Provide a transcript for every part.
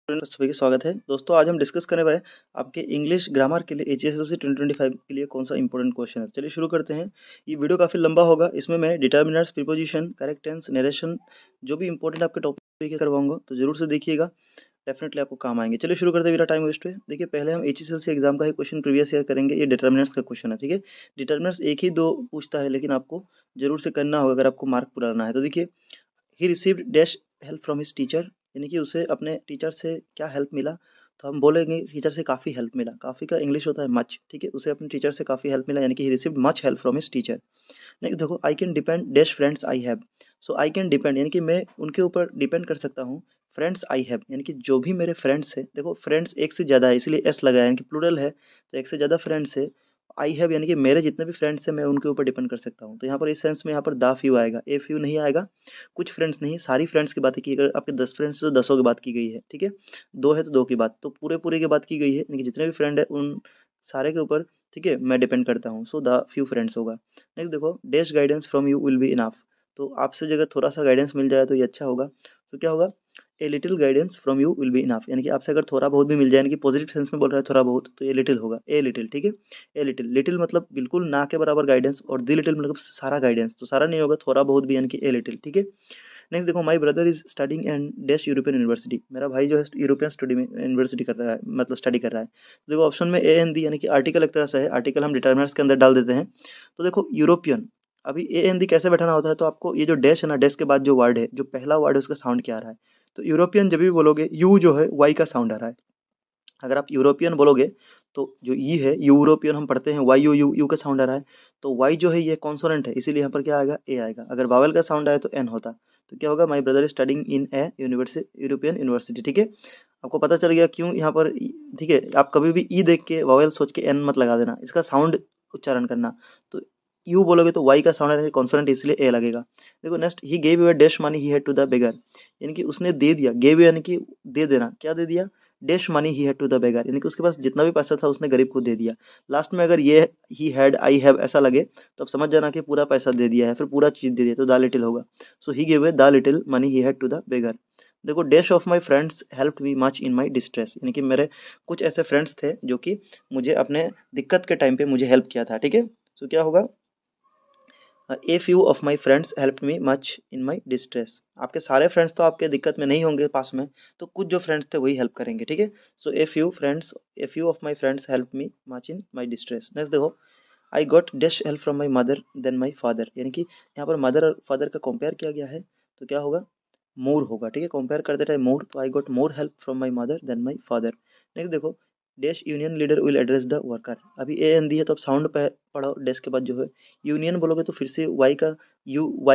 सभी का स्वागत है दोस्तों। आज हम डिस्कस करने वाले आपके इंग्लिश ग्रामर के लिए एचएसएससी 2025 के लिए कौन सा इंपॉर्टेंट क्वेश्चन है। चलिए शुरू करते हैं। ये वीडियो काफ़ी लंबा होगा, इसमें मैं determiners, preposition, correct tense, narration जो भी इंपॉर्टेंट आपके टॉपिक है करवाऊंगा, तो जरूर से देखिएगा, डेफिनेटली आपको काम आएंगे। चलिए शुरू करते हैं बिना टाइम वेस्ट हुए। देखिए पहले हम एचएसएससी एग्जाम का ही क्वेश्चन प्रीवियस ईयर करेंगे। ये डिटर्मिनर्स का क्वेश्चन है, ठीक है। डिटर्मिनर्स एक ही दो पूछता है, लेकिन आपको जरूर से करना होगा अगर आपको मार्क पूरा लाना है। तो देखिए, he received dash help from his teacher, यानी कि उसे अपने टीचर से क्या हेल्प मिला। तो हम बोलेंगे टीचर से काफ़ी हेल्प मिला। काफ़ी का इंग्लिश होता है मच, ठीक है। उसे अपने टीचर से काफ़ी हेल्प मिला, यानी कि he received much help from his teacher. नहीं देखो, I can depend dash friends I have. So I can depend यानी कि मैं उनके ऊपर डिपेंड कर सकता हूँ। फ्रेंड्स आई हैव यानी कि जो भी मेरे फ्रेंड्स है, देखो फ्रेंड्स एक से ज़्यादा है इसलिए एस लगाया, यानी कि प्लूरल है तो एक से ज़्यादा फ्रेंड्स है। आई हैव यानी कि मेरे जितने भी फ्रेंड्स हैं मैं उनके ऊपर डिपेंड कर सकता हूँ। तो यहाँ पर इस सेंस में यहाँ पर दा फ्यू आएगा, ए फ्यू नहीं आएगा। कुछ फ्रेंड्स नहीं, सारी फ्रेंड्स की बात की। अगर आपके 10 फ्रेंड्स तो 10 की बात की गई है, ठीक है। 2 है तो 2 की बात, तो पूरे पूरे की बात की गई है, यानी कि जितने भी फ्रेंड है उन सारे के ऊपर, ठीक है, मैं डिपेंड करता हूँ। सो द फ्यू फ्रेंड्स होगा। नेक्स्ट देखो, dash guidance from you will be enough. तो आपसे अगर थोड़ा सा गाइडेंस मिल जाए तो ये अच्छा होगा। तो क्या होगा, a little guidance from you will be enough, यानी कि आपसे अगर थोड़ा बहुत भी मिल जाए, यानी कि पॉजिटिव सेंस में बोल रहा है थोड़ा बहुत, तो ये लिटिल होगा, ए लिटिल, ठीक है। ए लिटिल, लिटिल मतलब बिल्कुल ना के बराबर गाइडेंस, और दी लिटिल मतलब सारा गाइडेंस, तो सारा नहीं होगा, थोड़ा बहुत भी, यानी कि ए लिटिल, ठीक है। नेक्स्ट देखो, my brother is studying and dash European university. मेरा भाई जो है यूरोपियन स्टडी में यूनिवर्सिटी कर रहा है, मतलब स्टडी कर रहा है। तो देखो ऑप्शन में ए एन दी, यानी कि आर्टिकल एक तरह से है, आर्टिकल हम डिटर्मिनर्स के अंदर डाल देते हैं। तो देखो यूरोपियन, अभी ए एन दी कैसे बैठाना होता है, तो आपको ये जो डैश है ना, डैश के बाद जो वर्ड है, जो पहला वर्ड है उसका साउंड क्या आ रहा है। तो यूरोपियन जब भी बोलोगे, यू जो है वाई का साउंड आ रहा है। अगर आप यूरोपियन बोलोगे तो जो ई है, यूरोपियन हम पढ़ते हैं, वाई यू यू यू का साउंड आ रहा है। तो वाई जो है ये कॉन्सोनेंट है, इसीलिए यहाँ पर क्या आएगा, ए आएगा। अगर वावल का साउंड आए तो एन होता। तो क्या होगा, my brother studying in A university, European university, ठीक है। आपको पता चल गया क्यों यहाँ पर ठीक है। आप कभी भी ई देख के वावल सोच के एन मत लगा देना, इसका साउंड उच्चारण करना। तो यू बोलोगे तो वाई का साउंड है कॉन्सोनेंट, इसलिए ए लगेगा। देखो next, he gave you dash money he had to the beggar, यानी कि उसने दे दिया, गेव यानी कि दे देना, क्या दे दिया, dash money he had to the beggar, यानी कि उसके पास जितना भी पैसा था उसने गरीब को दे दिया। लास्ट में अगर ये ही हैड आई हैव ऐसा लगे तो अब समझ जाना कि पूरा पैसा दे दिया है, फिर पूरा चीज दे दिया, तो द लिटिल होगा। So he give the little money he had to the beggar. देखो, dash of my friends helped me much in my distress, यानी कि मेरे कुछ ऐसे फ्रेंड्स थे जो कि मुझे अपने दिक्कत के टाइम पे मुझे हेल्प किया था, ठीक है। सो क्या होगा, ए few of my friends help me much in my distress. आपके सारे फ्रेंड्स तो आपके दिक्कत में नहीं होंगे पास में, तो कुछ जो फ्रेंड्स थे वही हेल्प करेंगे, ठीक है। So a few of my friends help me much in my distress. Next देखो, I got dash help from my mother than my father, यानी कि यहाँ पर मदर और फादर का कंपेयर किया गया है। तो क्या होगा, मोर होगा, ठीक है। कंपेयर करते टाइम मोर, तो I got more help from my mother than my father. Next देखो, dash union leader will address the worker. अभी ए एन दी है तो अब साउंड पे पढ़ो, डैश के बाद जो है यूनियन बोलोगे तो फिर से वाई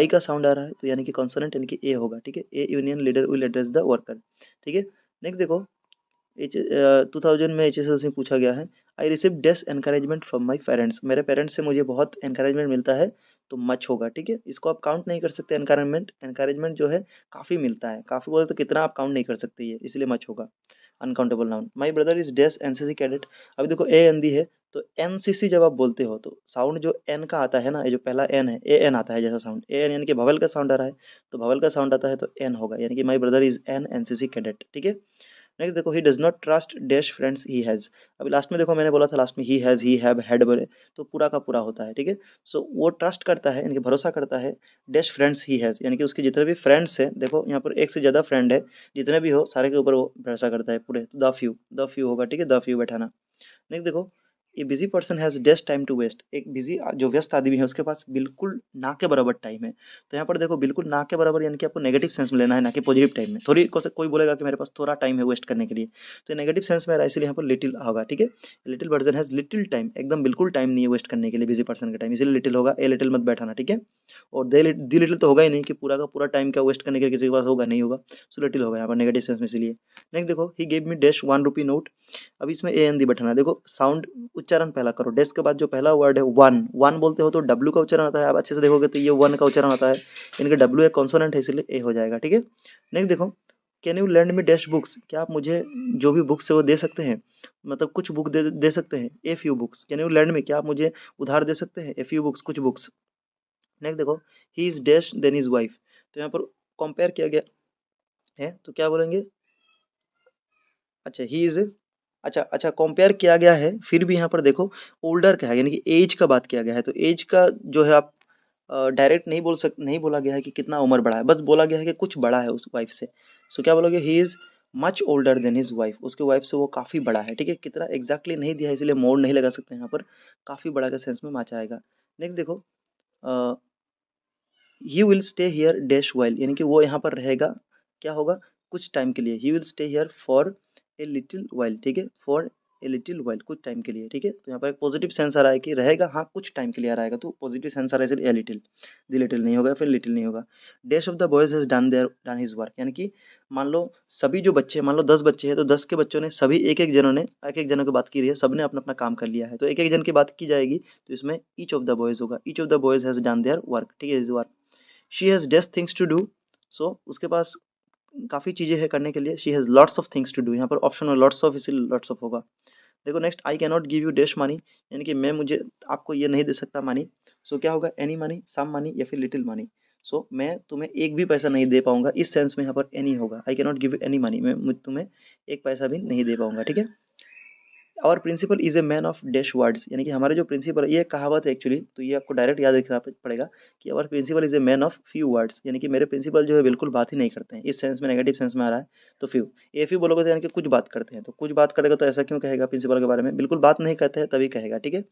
का साउंड आ रहा है, तो यानी कि कॉन्सोनेंट, यानी कि ए होगा, ठीक है। A union leader will address the worker, ठीक है। नेक्स्ट देखो, 2000 में एच एस एल से पूछा गया है, I receive dash encouragement from my parents. मेरे पेरेंट्स से मुझे बहुत एनकरेजमेंट मिलता है, तो मच होगा, ठीक है। इसको आप काउंट नहीं कर सकते, एनकरेजमेंट एनकरेजमेट जो है काफ़ी मिलता है, काफ़ी बोले तो कितना आप काउंट नहीं कर सकते, ये इसलिए मच होगा, uncountable noun. My brother is dash NCC cadet. अभी देखो ए एन दी है, तो एनसीसी जब आप बोलते हो तो साउंड जो एन का आता है ना, ये जो पहला एन है, ए एन आता है जैसा साउंड, ए एन यानी कि भवल का साउंड आ रहा है, तो भवल का साउंड आता है तो एन होगा, यानी कि माई brother is an NCC cadet, ठीक है। नेक्स्ट देखो, ही does not trust dash friends he has. अभी लास्ट में देखो, मैंने बोला था लास्ट में he has, he have, had बोले तो पूरा का पूरा होता है, ठीक है। सो वो ट्रस्ट करता है, यानी कि भरोसा करता है, डैश फ्रेंड्स ही हैज़, यानी कि उसके जितने भी फ्रेंड्स हैं, देखो यहाँ पर एक से ज़्यादा फ्रेंड है, जितने भी हो सारे के ऊपर वो भरोसा करता है पूरे, तो द फ्यू होगा, ठीक है, द फ्यू बैठाना। नेक्स्ट देखो, a busy person has dash time to waste. एक बिजी जो व्यस्त आदमी है उसके पास बिल्कुल ना के बराबर टाइम है। तो यहाँ पर देखो, बिल्कुल ना के बराबर यानी कि आपको नेगेटिव सेंस में लेना है, ना कि पॉजिटिव टाइम में। थोड़ी कोई बोलेगा कि मेरे पास थोड़ा टाइम है वेस्ट करने के लिए, तो नेगेटिव सेंस में आ रहा है, इसलिए यहाँ पर लिटिल होगा, ठीक है। Little person has little time, एकदम बिल्कुल टाइम नहीं है वेस्ट करने के लिए बिजी पर्सन का टाइम, इसलिए लिटिल होगा, ए लिटिल मत बैठाना, ठीक है। और दी लिटिल तो होगा ही नहीं कि पूरा का पूरा टाइम क्या वेस्ट करने के लिए किसी के पास होगा, नहीं होगा। सो लिटिल होगा यहाँ पर नेगेटिव सेंस में, इसलिए। नेक्स्ट देखो, he gave me dash 1 rupee note. अब इसमें ए एन दी बैठाना, देखो साउंड उच्चारण पहला करो, डेस्क के बाद जो पहला वर्ड है वन, वन बोलते हो तो डब्ल्यू का उच्चारण आता है, आप अच्छे से देखोगे तो ये वन का उच्चारण आता है, इनके डब्ल्यू एक कॉन्सोनेंट है, इसलिए ए हो जाएगा, ठीक है। नेक्स्ट देखो, कैन यू लैंड में डैश बुक्स, क्या आप मुझे जो भी बुक्स है वो दे सकते हैं, मतलब कुछ बुक दे सकते हैं। A few books, can you lend me, क्या आप मुझे उधार दे सकते हैं, ए फ्यू बुक्स, कुछ बुक्स। नेक्स्ट देखो, he is dash than his wife. तो यहाँ पर कंपेयर किया गया है, तो क्या बोलेंगे, अच्छा ही इज, अच्छा अच्छा कंपेयर किया गया है, फिर भी यहाँ पर देखो ओल्डर का है, यानी कि एज का बात किया गया है, तो एज का जो है आप डायरेक्ट नहीं बोला गया है कि कितना उम्र बड़ा है, बस बोला गया है कि कुछ बड़ा है उस वाइफ से। सो क्या बोलोगे, he is much older than his wife, उसके वाइफ से वो काफी बड़ा है, ठीक है। कितना एग्जैक्टली नहीं दिया है इसलिए मोड़ नहीं लगा सकते यहाँ पर, काफी बड़ा का सेंस में मच आएगा। नेक्स्ट देखो, he will stay here dash while, यानी कि वो यहाँ पर रहेगा, क्या होगा, कुछ टाइम के लिए। He will stay here for a little while, ठीक है, फॉर ए लिटिल वाइल, कुछ टाइम के लिए, ठीक है। तो यहाँ पर एक पॉजिटिव सेंस आ रहा है कि रहेगा, हाँ कुछ टाइम के लिए आ रहेगा, तो पॉजिटिव सेंस आ रहा है इसलिए ए लिटिल, द लिटिल नहीं होगा, फिर लिटिल नहीं होगा। Dash of the boys has done his work, यानी कि मान लो सभी जो बच्चे, मान लो 10 बच्चे हैं, तो 10 के बच्चों ने, सभी एक एक जनों की बात की रही है, सबने अपना अपना काम कर लिया है, तो एक एक जन की बात की जाएगी, तो इसमें ईच ऑफ द बॉयज होगा, each of the boys has done their work, ठीक है, is work. She has dash things to do, so उसके पास काफ़ी चीज़ें हैं करने के लिए। She has lots of things to do, यहाँ पर ऑप्शन में लॉट्स ऑफ इसलिए लॉट्स ऑफ होगा। देखो next, I can not give you dash money, यानी कि मैं मुझे आपको ये नहीं दे सकता मनी। सो क्या होगा, एनी मनी, सम मनी या फिर लिटिल मनी। सो मैं तुम्हें एक भी पैसा नहीं दे पाऊंगा, इस सेंस में यहाँ पर एनी होगा। आई can not give you any money, मैं तुम्हें एक पैसा भी नहीं दे पाऊंगा, ठीक है। और principal is a man of dash words, यानी कि हमारे जो प्रिंसिपल है, ये कहावत है एक्चुअली, तो ये आपको डायरेक्ट याद रखना पड़ेगा कि our principal is a man of few words, यानी कि मेरे प्रिंसिपल जो है बिल्कुल बात ही नहीं करते हैं, इस सेंस में, नेगेटिव सेंस में आ रहा है। तो फ्यू, ए फ्यू बोलोगे तो यानी कि कुछ बात करते हैं, तो कुछ बात करेगा तो ऐसा क्यों कहेगा प्रिंसिपल के बारे में, बिल्कुल बात नहीं करते हैं तभी कहेगा, ठीक है।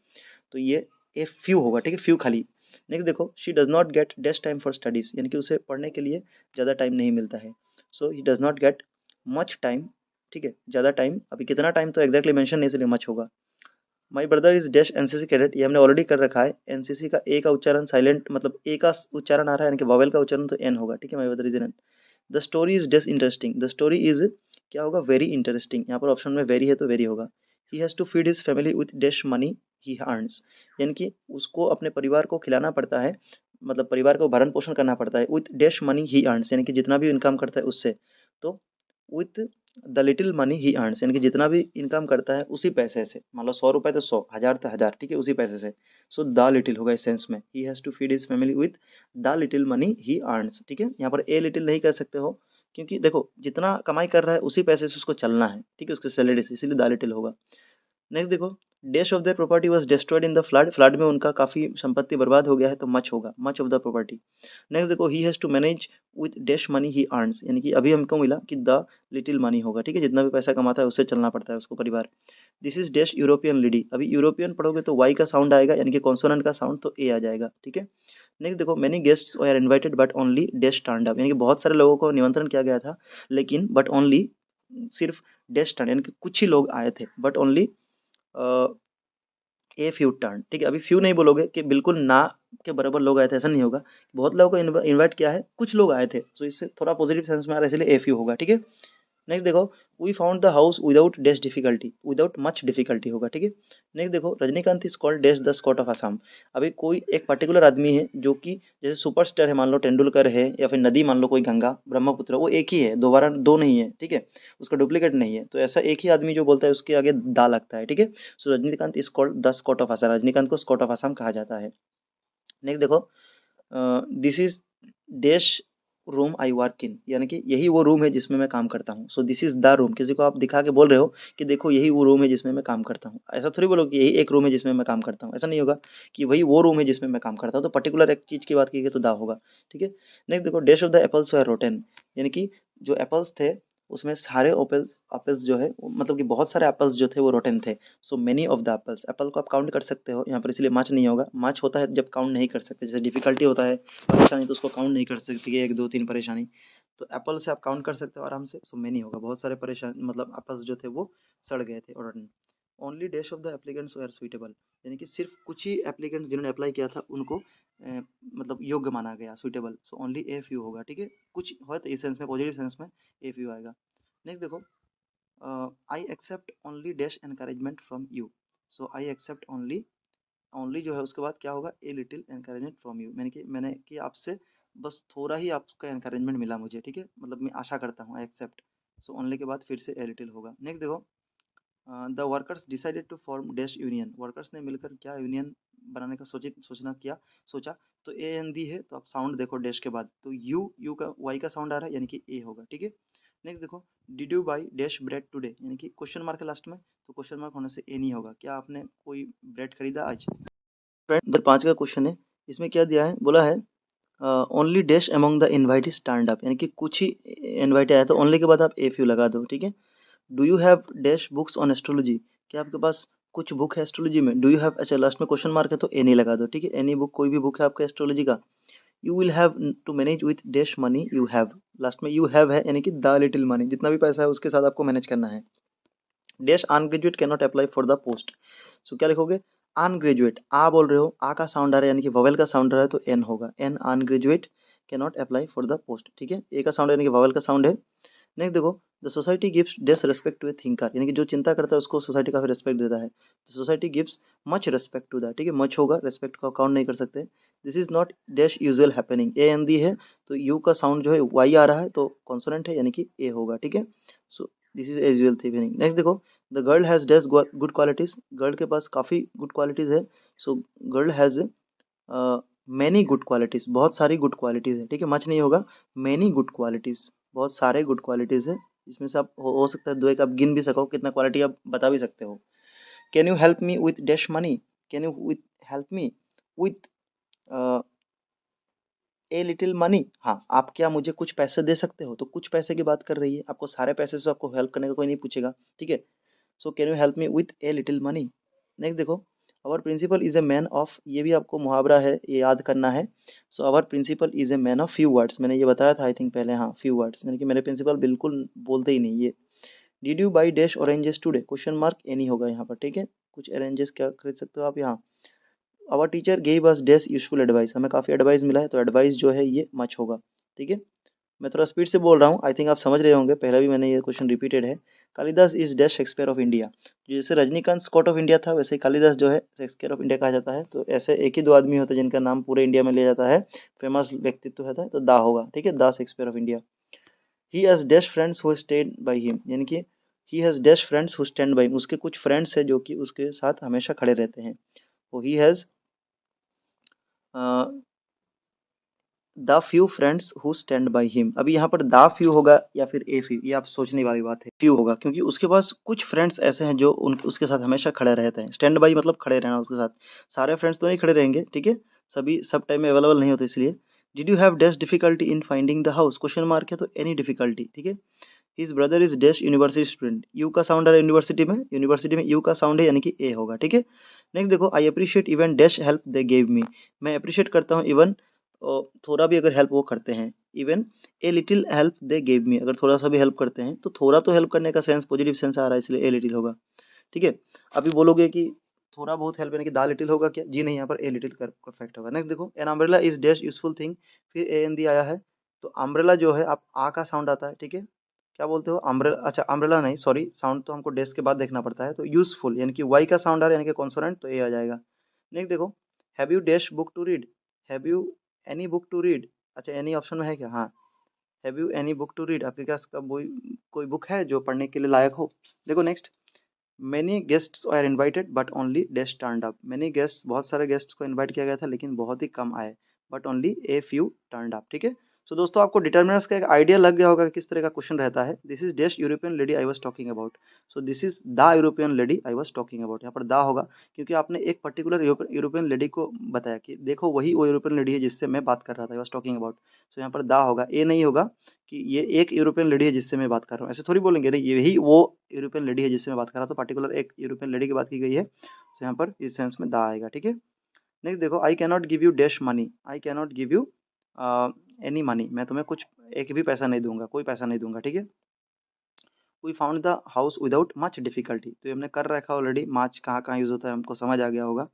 तो ये ए फ्यू होगा, ठीक है, फ्यू खाली। नेक्स्ट देखो, she does not gate dash time for studies, यानी कि उसे पढ़ने के लिए ज़्यादा टाइम नहीं मिलता है। So he does not get much time, ठीक है, ज़्यादा टाइम, अभी कितना टाइम तो एग्जैक्टली मेंशन नहीं, इसलिए मच होगा। माई brother is dash NCC cadet, ये हमने ऑलरेडी कर रखा है। एनसीसी का ए का उच्चारण साइलेंट, मतलब ए का उच्चारण आ रहा है, यानी कि वॉवेल का उच्चारण तो एन होगा, ठीक है। My brother is an. The story is dash interesting, the story is क्या होगा, वेरी इंटरेस्टिंग, यहाँ पर ऑप्शन में वेरी है तो वेरी होगा। He has to feed his family with dash money he earns, यानी कि उसको अपने परिवार को खिलाना पड़ता है, मतलब परिवार को भरण पोषण करना पड़ता है, with dash money he earns, यानी कि जितना भी इनकम करता है उससे। तो with the little money he earns, यानी कि जितना भी इनकम करता है उसी पैसे से, मान लो 100 रुपए तो 100, 1000 तो 1000, ठीक है, उसी पैसे से। सो द लिटिल होगा इस सेंस में, he has to feed his family with the little money he earns, ठीक है। यहाँ पर ए लिटिल नहीं कर सकते हो, क्योंकि देखो जितना कमाई कर रहा है उसी पैसे से उसको चलना है, ठीक है, उसके सैलरी से, इसीलिए द लिटिल होगा। नेक्स्ट देखो, dash of their property was destroyed in the flood, flood में उनका काफी संपत्ति बर्बाद हो गया है, तो मच होगा, much of the property. Next देखो, he has to manage with dash money he earns, यानी कि अभी हमको मिला कि द लिटिल मनी होगा, ठीक है, जितना भी पैसा कमाता है उससे चलना पड़ता है उसको परिवार। This is dash European lady, अभी यूरोपियन पढ़ोगे तो वाई का साउंड आएगा, यानी कि कॉन्सोनेंट का साउंड, तो ए आ जाएगा, ठीक है। नेक्स्ट देखो, many guests were invited but only dash turned up, यानी कि बहुत सारे लोगों को निमंत्रण किया गया था, लेकिन बट ओनली, सिर्फ डैश टर्न, यानी कि कुछ ही लोग आए थे, but only a few turn, ठीक है। अभी फ्यू नहीं बोलोगे कि बिल्कुल ना के बराबर लोग आए थे, ऐसा नहीं होगा। बहुत लोगों को इनवाइट किया है, कुछ लोग आए थे, तो इससे थोड़ा पॉजिटिव सेंस में आ रहा है, इसलिए ए फ्यू होगा, ठीक है। नेक्स्ट देखो, we found the house without dash difficulty, without much difficulty होगा, ठीक है। नेक्स्ट देखो, Rajinikanth is called dash the Scott of Assam, अभी कोई एक पर्टिकुलर आदमी है जो कि जैसे सुपरस्टार है, मान लो तेंदुलकर है, या फिर नदी मान लो कोई गंगा ब्रह्मपुत्र, वो एक ही है, दोबारा दो नहीं है, ठीक है, उसका डुप्लीकेट नहीं है, तो ऐसा एक ही आदमी जो बोलता है उसके आगे दा लगता है, ठीक है। So Rajanikanta is called the Scott of Assam, Rajanikanta को स्कॉट ऑफ असम कहा जाता है। नेक्स्ट देखो, this is dash room I work in, यानी कि यही वो रूम है जिसमें मैं काम करता हूँ। सो दिस इज द रूम, किसी को आप दिखा के बोल रहे हो कि देखो यही वो रूम है जिसमें मैं काम करता हूँ, ऐसा थोड़ी बोलो कि यही एक रूम है जिसमें मैं काम करता हूँ, ऐसा नहीं होगा कि वही वो रूम है जिसमें मैं काम करता हूँ, तो पर्टिकुलर एक चीज की बात की गई तो दा होगा, ठीक है। नेक्स्ट देखो, dash of the apples were rotten, यानी कि जो एप्पल्स थे उसमें सारे एप्पल्स एप्पल्स जो है, मतलब कि बहुत सारे एप्पल्स जो थे वो रोटेन थे। सो many of the apples, Apple को आप काउंट कर सकते हो यहाँ पर, इसलिए मच नहीं होगा, मच होता है जब काउंट नहीं कर सकते, जैसे डिफिकल्टी होता है, परेशानी, तो उसको काउंट नहीं कर सकते कि एक दो तीन परेशानी, तो एप्पल से आप काउंट कर सकते हो आराम से। सो मेनी होगा, बहुत सारे परेशान, मतलब एप्पल्स जो थे वो सड़ गए थे और only dash of the applicants were suitable, यानी कि सिर्फ कुछ ही एप्लीकेंट्स जिन्होंने अप्लाई किया था उनको मतलब योग्य माना गया, सुइटेबल। सो ओनली ए फ्यू होगा, ठीक है, कुछ हो तो इस सेंस में, पॉजिटिव सेंस में ए फ्यू आएगा। नेक्स्ट देखो, I accept only dash encouragement from you, so I accept only, only जो है उसके बाद क्या होगा, a little encouragement from you, मैंने कि आपसे बस थोड़ा ही आपका एनकरेजमेंट मिला मुझे, ठीक है, मतलब मैं आशा करता हूँ, आई एक्सेप्ट। सो ओनली के बाद फिर से ए लिटिल होगा। नेक्स्ट देखो, the workers decided to form dash union, workers ने मिलकर क्या यूनियन बनाने का सोचा, तो ए एन दी है, तो आप साउंड देखो डैश के बाद, तो यू का वाई का साउंड आ रहा है, यानी कि ए होगा, ठीक है। नेक्स्ट देखो, did you by dash bread today, यानी कि क्वेश्चन मार्क है लास्ट में, तो क्वेश्चन मार्क होने से ए नहीं होगा। क्या आपने कोई ब्रेड खरीदा आज? फ्रेंड नंबर 5 का क्वेश्चन है, इसमें क्या दिया है, बोला है only dash among the invite stand up, यानी कि कुछ ही इनवाइट आया, तो ओनली के बाद आप ए फ्यू लगा दो, ठीक है। Do you have dash books on astrology, क्या आपके पास कुछ बुक है एस्ट्रोलॉजी में? डू यू हैव, अच्छा लास्ट में क्वेश्चन मार्क है तो ए नहीं लगा दो, ठीक है। एनी बुक, कोई भी बुक है आपका एस्ट्रोलॉजी का। You will have to manage with dash money you have, last में यू हैव है, यानी कि द लिटिल मनी, जितना भी पैसा है उसके साथ आपको मैनेज करना है। Dash undergraduate can not apply for the post, so क्या लिखोगे, अनग्रेजुएट, आ बोल रहे हो, आ का साउंड आ रहा है यानी कि वोवेल का साउंड आ रहा है तो एन होगा, an undergraduate can not apply for the post, ठीक है। ए का साउंड यानी कि वोवेल का साउंड है। नेक्स्ट देखो, the society gives dash respect to a thinker, यानी कि जो चिंता करता है उसको सोसाइटी काफी रेस्पेक्ट देता है। Society gives much respect to that, ठीक है, मच होगा, रेस्पेक्ट को काउंट नहीं कर सकते। This is not dash usual happening, a an the है तो यू का साउंड जो है वाई आ रहा है तो कॉन्सोनेंट है यानी कि ए होगा, ठीक है। So this is usual happening. Next देखो, the girl has dash good qualities, girl के पास काफी गुड क्वालिटीज है। So girl has many good qualities, बहुत सारी गुड क्वालिटीज है, ठीक है, मच नहीं होगा, मैनी गुड क्वालिटीज, बहुत सारे गुड क्वालिटीज है। इसमें से आप हो सकता है दो एक आप गिन भी सको, कितना क्वालिटी आप बता भी सकते हो। Can you help me with dash money, can you with help me with a little money, हाँ आप क्या मुझे कुछ पैसे दे सकते हो, तो कुछ पैसे की बात कर रही है, आपको सारे पैसे से आपको हेल्प करने का कोई नहीं पूछेगा, ठीक है। So can you help me with a little money. Next देखो, our principal is a man of, ये भी आपको मुहावरा है, ये याद करना है। So our principal is a man of few words, मैंने ये बताया था आई थिंक पहले, हाँ फ्यू वर्ड्स, यानी कि मेरे प्रिंसिपल बिल्कुल बोलते ही नहीं ये। Did you by dash oranges today, question mark any होगा यहाँ पर, ठीक है। कुछ ऑरेंजेस क्या खरीद सकते हो आप यहाँ। Our teacher gave us dash useful advice, हमें काफ़ी एडवाइस मिला है तो एडवाइस जो है ये मच होगा, ठीक है। मैं थोड़ा स्पीड से बोल रहा हूँ, आई थिंक आप समझ रहे होंगे, पहले भी मैंने ये क्वेश्चन रिपीटेड है। Kalidas is dash Shakespeare of India, जैसे रजनीकांत स्कॉट ऑफ इंडिया था वैसे ही कालिदास जो है शेक्सपियर ऑफ इंडिया कहा जाता है। तो ऐसे एक ही दो आदमी होते हैं जिनका नाम पूरे इंडिया में लिया जाता है, फेमस व्यक्तित्व होता है तो दा होगा, ठीक है, दा Shakespeare of India. He has dash friends who stayed by him, यानी कि he has dash friends who stand by him, उसके कुछ फ्रेंड्स है जो कि उसके साथ हमेशा खड़े रहते हैं। वो he has the few friends who stand by him, अभी यहाँ पर द फ्यू होगा या फिर ए फ्यू, ये आप सोचने वाली बात है। फ्यू होगा क्योंकि उसके पास कुछ फ्रेंड्स ऐसे हैं जो उसके साथ हमेशा खड़े रहते हैं, स्टैंड बाई मतलब खड़े रहना उसके साथ, सारे फ्रेंड्स तो नहीं खड़े रहेंगे, ठीक है, सभी सब टाइम में अवेलेबल नहीं होते इसलिए। Did you have dash difficulty in finding the house, question mark है तो एनी डिफिकल्टी, ठीक है। His brother is dash university student, you का साउंड है यूनिवर्सिटी में यू का साउंड है यानी कि ए होगा, ठीक है। नेक्स्ट देखो, I appreciate even dash help they gave me, मैं अप्रिशिएट करता हूँ इवन, थोड़ा भी अगर हेल्प वो करते हैं, even a little help they gave me, अगर थोड़ा सा भी हेल्प करते हैं तो थोड़ा तो हेल्प करने का सेंस पॉजिटिव सेंस आ रहा है इसलिए ए लिटिल होगा, ठीक है। अभी बोलोगे कि थोड़ा बहुत हेल्प यानी कि दा लिटिल होगा क्या, जी नहीं, यहाँ पर ए लिटिल का परफेक्ट होगा। नेक्स्ट देखो, an umbrella is dash useful thing, फिर ए एन दी आया है, तो अम्ब्रेला जो है आप आ का साउंड आता है, ठीक है, क्या बोलते हो अम्ब्रेला, अच्छा अम्ब्रेला नहीं सॉरी, साउंड तो हमको डैश के बाद देखना पड़ता है, तो यूजफुल यानी कि वाई का साउंड आ रहा है यानी कि कॉन्सोनेंट, तो ए आ जाएगा। नेक्स्ट देखो, have you dash book to read, have you any book to read, अच्छा एनी ऑप्शन में है क्या, हाँ, have you any book to read, आपके पास कोई बुक है जो पढ़ने के लिए लायक हो। देखो next, many guests are invited but only dash turned up, many guests, बहुत सारे गेस्ट्स को इनवाइट किया गया था लेकिन बहुत ही कम आए, but only a few turned up, ठीक है। सो दोस्तों आपको डिटर्मिनर्स का एक आइडिया लग गया होगा कि किस तरह का क्वेश्चन रहता है। This is dash European lady I was talking about, so this is the European lady I was talking about, यहाँ पर द होगा क्योंकि आपने एक पर्टिकुलर यूरोपियन लेडी को बताया कि देखो वही वो यूरोपियन लेडी है जिससे मैं बात कर रहा था, आई वाज टॉकिंग अबाउट, सो यहाँ पर द होगा, ए नहीं होगा कि ये एक यूरोपियन लेडी है जिससे मैं बात कर रहा हूँ, ऐसे थोड़ी बोलेंगे, नहीं यही वो यूरोपियन लेडी है जिससे मैं बात कर रहा था, पर्टिकुलर एक यूरोपियन लेडी की बात की गई है, तो यहाँ पर इस सेंस में दा आएगा, ठीक है। नेक्स्ट देखो, I cannot give you dash money, I cannot give you any money, मैं तुम्हें कुछ एक भी पैसा नहीं दूंगा, कोई पैसा नहीं दूंगा, ठीक है। We found the house without much difficulty, तो ये हमने कर रखा ऑलरेडी, मच कहाँ कहाँ यूज़ होता है हमको समझ आ गया होगा।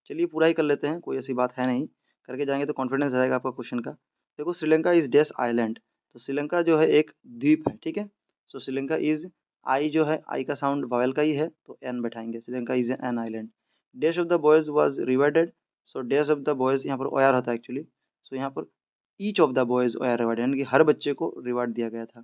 चलिए पूरा ही कर लेते हैं, कोई ऐसी बात है नहीं, करके जाएंगे तो कॉन्फिडेंस रहेगा आपका क्वेश्चन का। देखो, श्रीलंका इज डैश आइलैंड, तो श्रीलंका जो है एक द्वीप है, ठीक है। सो श्रीलंका इज, आई जो है आई का साउंड वावेल का ही है तो N बैठाएंगे, Sri Lanka is an island. Dash of the boys was rewarded, so dash of the boys यहाँ पर ओयर होता है एक्चुअली, सो यहाँ पर each of the boys ओयर rewarded, यानी कि हर बच्चे को रिवार्ड दिया गया था।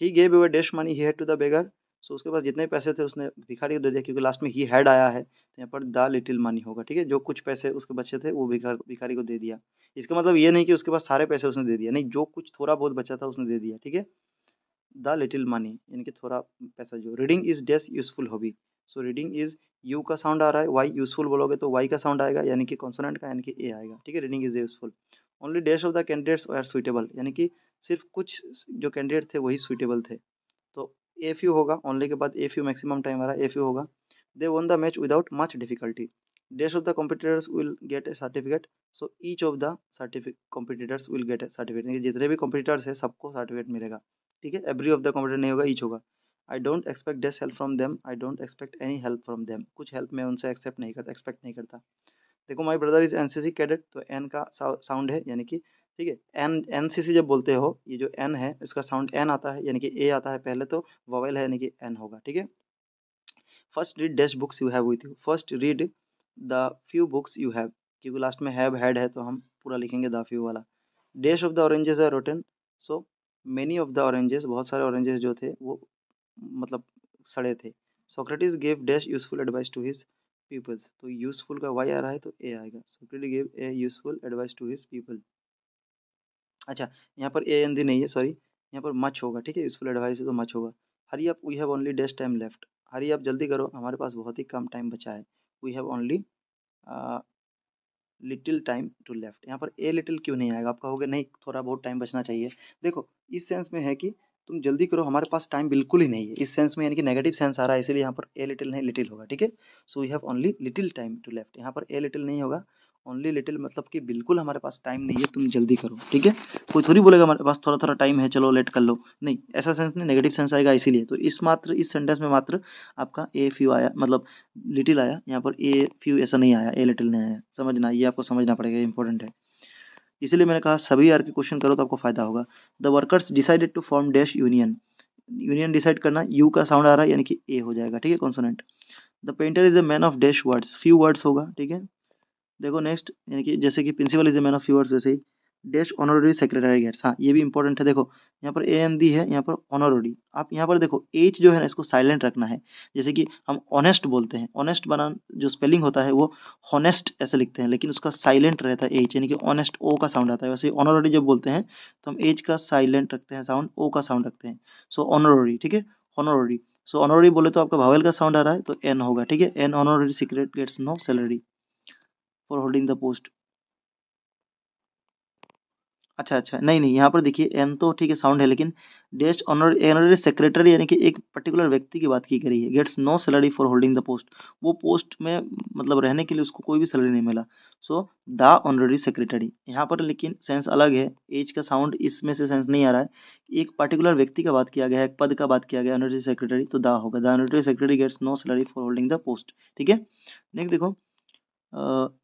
He gave away dash money he had to the बेगर, सो उसके पास जितने पैसे थे उसने भिखारी को दे दिया, क्योंकि लास्ट में ही हैड आया है तो यहाँ पर द लिटिल मनी होगा, ठीक है। जो कुछ पैसे उसके बचे थे वो भिखारी को दे दिया, इसका मतलब ये नहीं कि उसके पास सारे पैसे उसने दे दिया, नहीं, जो कुछ थोड़ा बहुत बचा था उसने दे दिया, ठीक है। द लिटिल मनी यानी कि थोड़ा पैसा जो। Reading is dash useful hobby. So reading is you का साउंड आ रहा है, वाई यूजफुल बोलोगे तो वाई का साउंड आएगा यानी कि कॉन्सोनेंट का यानी कि ए आएगा, ठीक है। Reading is useful. Only dash of the candidates are suitable यानी कि सिर्फ कुछ जो कैंडिडेट थे वही सुइटेबल थे। तो ए फ्यू होगा, ओनली के बाद ए फ्यू मैक्सिमम टाइम आ रहा है, ए फ्यू होगा। They won the match without much difficulty. Dash of the competitors will get a certificate. So each of the certificate competitors will get a certificate, जितने भी competitors है सबको certificate मिलेगा, ठीक है। एवरी ऑफ द कॉम्पिटिटर नहीं होगा, each होगा। I don't expect dash help from them, I don't expect any help from them, कुछ हेल्प मैं उनसे एक्सेप्ट नहीं करता, एक्सपेक्ट नहीं करता। देखो my brother is NCC cadet, तो एन का साउंड है यानी कि, ठीक है। एन एनसीसी जब बोलते हो, ये जो एन है इसका साउंड एन आता है यानी कि ए आता है पहले, तो वोवेल है यानी कि एन होगा, ठीक है। First read dash books you have with you, first read the few books you have, क्योंकि लास्ट में हैव हैड है तो हम पूरा लिखेंगे द फ्यू वाला। Dash of the oranges are rotten. So many of the oranges, बहुत सारे ऑरेंजेस जो थे वो मतलब सड़े थे। Socrates gave dash useful advice to his peoples, तो यूजफुल का वाई आ रहा है तो ए आएगा। Socrates gave a useful advice to his people. अच्छा, यहाँ पर ए एन दी नहीं है, सॉरी, यहाँ पर मच होगा, ठीक है। यूजफुल एडवाइस है तो मच होगा। Hurry up, we have only dash time left. Hurry up, जल्दी करो, हमारे पास बहुत ही कम टाइम बचा है। We have only little time to left. यहाँ पर ए लिटिल क्यों नहीं आएगा, आप कहोगे नहीं थोड़ा बहुत टाइम बचना चाहिए। देखो इस सेंस में है कि तुम जल्दी करो, हमारे पास टाइम बिल्कुल ही नहीं है, इस सेंस में यानी कि नेगेटिव सेंस आ रहा है, इसीलिए यहाँ पर ए लिटिल नहीं लिटिल होगा, ठीक है। So we have only little time to left, यहाँ पर ए लिटिल नहीं होगा, ओनली लिटिल मतलब कि बिल्कुल हमारे पास टाइम नहीं है, तुम जल्दी करो, ठीक है। कोई थोड़ी बोलेगा हमारे पास थोड़ा थोड़ा टाइम है चलो लेट कर लो, नहीं, ऐसा सेंस नहीं, नेगेटिव सेंस आएगा इसीलिए। तो इस सेंटेंस में मात्र आपका ए फ्यू आया, मतलब लिटिल आया, यहाँ पर ए फ्यू ऐसा नहीं आया, ए लिटिल नहीं आया, समझना, ये आपको समझना पड़ेगा, इंपॉर्टेंट है। इसीलिए मैंने कहा सभी आर के क्वेश्चन करो तो आपको फायदा होगा। The workers decided to form dash union, union decide करना, यू का साउंड आ रहा है यानी कि ए हो जाएगा, ठीक है, consonant. The painter is a man of dash words, few words होगा, ठीक है। देखो नेक्स्ट, यानी कि जैसे कि principal is a man of few words, वैसे ही डैश ऑनररी सेक्रेटरी गेट्स, हाँ ये भी इंपॉर्टेंट है। देखो यहाँ पर ए एन दी है, यहाँ पर ऑनररी, आप यहाँ पर देखो एच जो है ना इसको साइलेंट रखना है। जैसे कि हम ऑनेस्ट बोलते हैं, ऑनेस्ट बना जो स्पेलिंग होता है वो हॉनेस्ट ऐसे लिखते हैं, लेकिन उसका साइलेंट रहता है एच, यानी कि ऑनेस्ट ओ का साउंड आता है। वैसे ऑनररी जब बोलते हैं तो हम एच का साइलेंट रखते हैं साउंड, ओ का साउंड रखते हैं। सो ऑनररी, ठीक है, ऑनररी। सो ऑनररी बोले तो आपका भावेल का साउंड आ रहा है तो एन होगा, ठीक है। An honorary secret gets no salary for holding the post. अच्छा अच्छा, नहीं नहीं, यहाँ पर देखिए एन तो ठीक है साउंड है, लेकिन डैश ऑनररी सेक्रेटरी यानी कि एक पर्टिकुलर व्यक्ति की बात की गई है। Gets no salary for holding the post, वो पोस्ट में मतलब रहने के लिए उसको कोई भी सैलरी नहीं मिला। सो द ऑनररी सेक्रेटरी, यहाँ पर लेकिन सेंस अलग है, एज का साउंड इसमें से सेंस नहीं आ रहा है। एक पर्टिकुलर व्यक्ति का बात किया गया है, एक पद का बात किया गया, ऑनररी सेक्रेटरी, तो द होगा। The honorary secretary gets no salary for holding the post, ठीक है। नेक्स्ट देखो,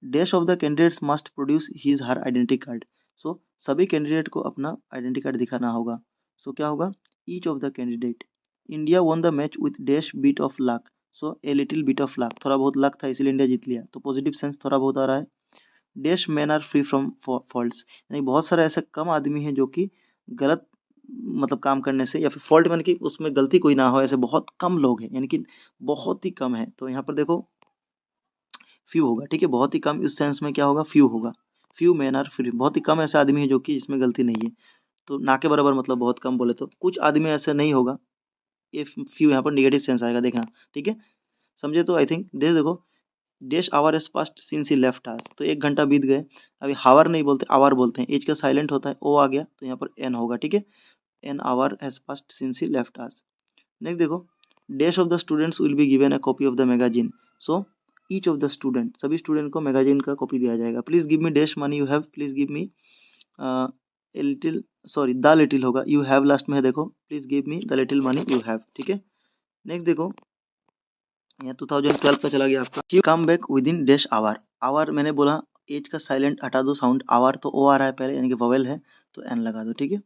dash of the candidates must produce his her identity card. So सभी कैंडिडेट को अपना आइडेंटिटी कार्ड दिखाना होगा। सो क्या होगा, each of the candidate, India won the match with dash bit of luck. So a little bit of luck, थोड़ा बहुत luck था इसीलिए इंडिया जीत लिया, तो पॉजिटिव सेंस थोड़ा बहुत आ रहा है। Dash man are free from faults, यानी बहुत सारे ऐसे कम आदमी हैं जो कि गलत मतलब काम करने से, या फिर फॉल्ट यानी कि उसमें गलती कोई ना हो, ऐसे बहुत कम लोग हैं, यानी कि बहुत ही कम है। तो यहाँ पर देखो फ्यू होगा, ठीक है, बहुत ही कम, इस सेंस में क्या होगा, फ्यू होगा। फ्यू मैन आर फ्री, बहुत ही कम ऐसे आदमी है जो कि जिसमें गलती नहीं है। तो ना के बराबर मतलब बहुत कम बोले तो कुछ आदमी ऐसे नहीं होगा, ये फ्यू यहाँ पर निगेटिव सेंस आएगा, देखना, ठीक है, समझे। तो आई थिंक डे देखो, dash hour has passed since he left us, तो 1 घंटा बीत गए। अभी हावर नहीं बोलते, आवर बोलते हैं, एज का साइलेंट होता है, ओ आ गया तो यहाँ पर एन होगा, ठीक है। An hour has passed since he left us. Next देखो, dash of the students will be given a copy of the magazine. So each of the student, सभी स्टूडेंट को मैगजीन का कॉपी दिया जाएगा। Please give me dash money you have, please give me a little, sorry the little होगा, you have last में है, देखो please give me the little money you have, ठीक है। नेक्स्ट देखो, यहाँ 2012 का चला गया आपका, come back within dash hour. Hour मैंने बोला एज का साइलेंट हटा दो साउंड, आवर तो ओ आ रहा है पहले यानी कि वोवेल है, तो एन लगा दो, ठीक है।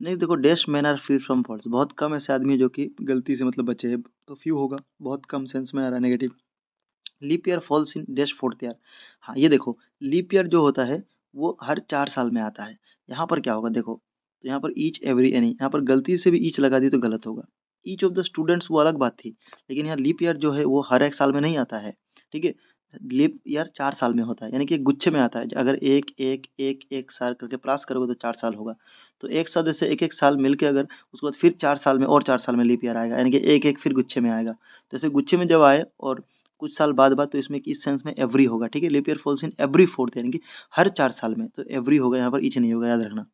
नेक्स्ट देखो, dash man are free from faults, बहुत कम ऐसे आदमी है जो कि गलती से मतलब बचे हैं, तो फ्यू होगा, बहुत कम सेंस में आ रहा है, negative. Leap year falls in dash fourth year, हाँ ये देखो, लीप ईयर जो होता है वो हर 4 साल में आता है। यहाँ पर क्या होगा देखो, तो यहाँ पर ईच एवरी एनी, यहाँ पर गलती से भी ईच लगा दी तो गलत होगा। ईच ऑफ द स्टूडेंट्स वो अलग बात थी, लेकिन यहाँ लीप ईयर जो है वो हर एक साल में नहीं आता है, ठीक है। लीप ईयर 4 साल में होता है, यानी कि गुच्छे में आता है, अगर एक एक एक एक साल करके प्लस करोगे तो 4 साल होगा। तो एक साथ जैसे एक एक साल मिल के अगर उसके बाद फिर 4 साल में और 4 साल में लीप ईयर आएगा, यानी कि एक एक फिर गुच्छे में आएगा। तो ऐसे गुच्छे में जब आए और कुछ साल बाद तो इसमें इस सेंस में एवरी होगा, ठीक है। Leap year falls in every fourth, यानी कि हर 4 साल में, तो एवरी होगा यहाँ पर, ईच नहीं होगा, याद रखना।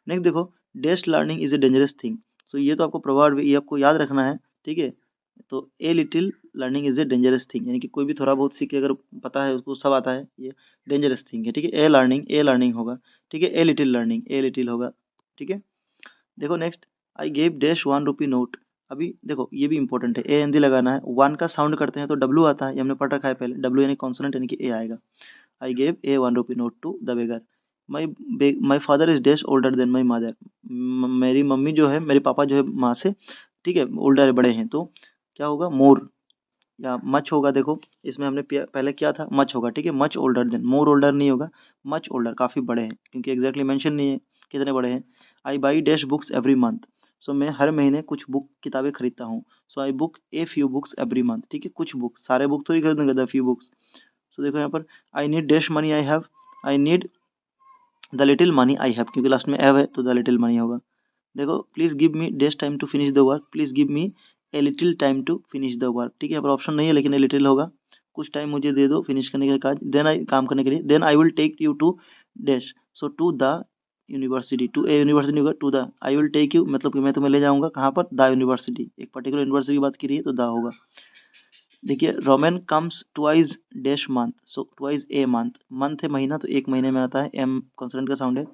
नेक्स्ट देखो, dash learning is a dangerous thing. So ये तो आपको प्रोवर्ब, ये आपको याद रखना है, ठीक है। तो a little learning is a dangerous thing, यानी कि कोई भी थोड़ा बहुत सीख के अगर पता है उसको सब आता है, ये डेंजरस थिंग है, ठीक है। ए लर्निंग होगा, ठीक है। ए लिटिल होगा, ठीक है। देखो next, I gave dash 1 rupee note. अभी देखो ये भी इंपॉर्टेंट है, ए हिंदी लगाना है। वन का साउंड करते हैं तो डब्लू आता है, ये हमने पढ़ रखा है पहले। डब्लू यानी कॉन्सोनेंट, यानी कि ए आएगा। I gave a 1 rupee note to the beggar. My my father is dash older than my mother. मेरी मम्मी जो है, मेरे पापा जो है माँ से, ठीक है, ओल्डर बड़े हैं, तो क्या होगा, मोर या मच होगा। देखो इसमें हमने पहले क्या था, मच होगा, ठीक है। मच ओल्डर देन, मोर ओल्डर नहीं होगा, मच ओल्डर, काफ़ी बड़े हैं, क्योंकि एग्जैक्टली मेंशन नहीं है कितने बड़े हैं। I buy dash books every month. So मैं हर महीने कुछ बुक किताबें खरीदता हूँ। So I book a few books every month, ठीक है। कुछ बुक, सारे बुक तो ही खरीदूंगा, द फ्यू बुक्स। सो देखो यहाँ पर, I need dash money I have. I need the little money I have, क्योंकि लास्ट में हैव है तो द लिटिल मनी होगा। देखो, please give me dash time to finish the work. Please give me a little time to finish the work, ठीक है। यहाँ पर ऑप्शन नहीं है लेकिन ए लिटिल होगा। कुछ टाइम मुझे दे दो फिनिश करने के लिए काज, देन आई काम करने के लिए। Then I will take you to dash. So to the university, to a university होगा, to the. I will take you मतलब कि मैं तुम्हें ले जाऊंगा कहाँ पर, द यूनिवर्सिटी, एक पर्टिकुलर यूनिवर्सिटी की बात की रही है तो द होगा। देखिए, Roman comes twice dash month. So twice a month, month है महीना, तो एक महीने में आता है। एम कॉन्सोनेंट का साउंड है।